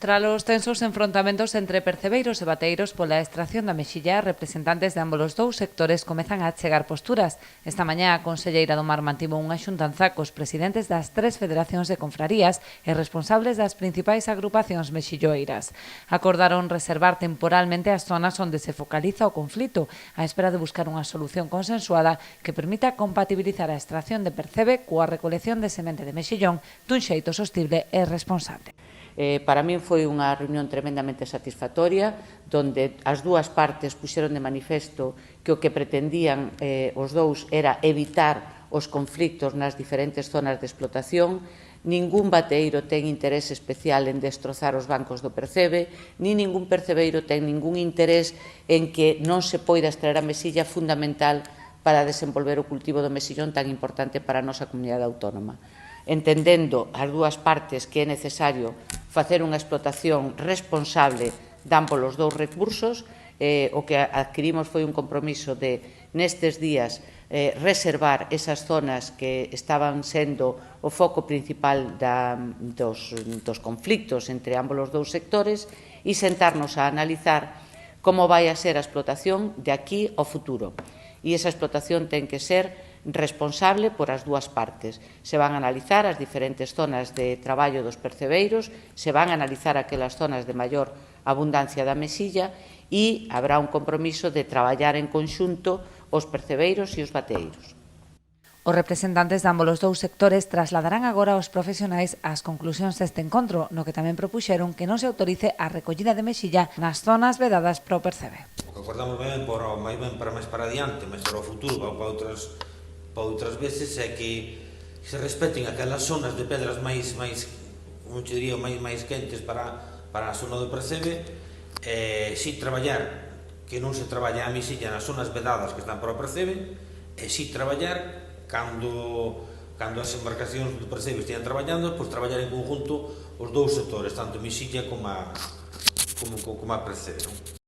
Tras os tensos enfrontamentos entre percebeiros e bateiros pola extracción da mexilla, representantes de ambos os dous sectores comezan a chegar posturas. Esta mañá a conselleira do Mar mantivo unha xuntanza cos presidentes das 3 federacións de confrarías e responsables das principais agrupacións mexilloeiras. Acordaron reservar temporalmente as zonas onde se focaliza o conflito, á espera de buscar unha solución consensuada que permita compatibilizar a extracción de percebe coa recolección de semente de mexillón dun xeito sostible e responsable. Para min foi unha reunión tremendamente satisfactoria, donde as dúas partes puxeron de manifesto que o que pretendían os dous era evitar os conflictos nas diferentes zonas de explotación. Ningún bateeiro ten interés especial en destrozar os bancos do percebe, ni ningún percebeiro ten ningún interés en que non se poida extraer a mexilla fundamental para desenvolver o cultivo do mexillón tan importante para a nosa comunidade autónoma. Entendendo as dúas partes que é necesario facer unha explotación responsable de ambos os dous recursos, o que adquirimos foi un compromiso de, nestes días, reservar esas zonas que estaban sendo o foco principal dos conflictos entre ambos os dous sectores e sentarnos a analizar como vai a ser a explotación de aquí ao futuro. E esa explotación ten que ser responsable por as dúas partes. Se van a analizar as diferentes zonas de traballo dos percebeiros, se van a analizar aquelas zonas de maior abundancia da mexilla e habrá un compromiso de traballar en conxunto os percebeiros e os bateeiros. Os representantes de ambos os dous sectores trasladarán agora aos profesionais as conclusións deste encontro, no que tamén propuxeron que non se autorice a recollida de mexilla nas zonas vedadas para o percebe. O que acordamos ben para máis para adiante, máis para o futuro, para outras veces, é que se respeten aquelas zonas de pedras máis como te diría, máis quentes para a zona do percebe, si traballar que non se traballa a mexilla nas zonas vedadas que están para o percebe, e si traballar cando as embarcacións do percebe estean traballando, pois traballar en conjunto os dous sectores, tanto mexilla como a percebe.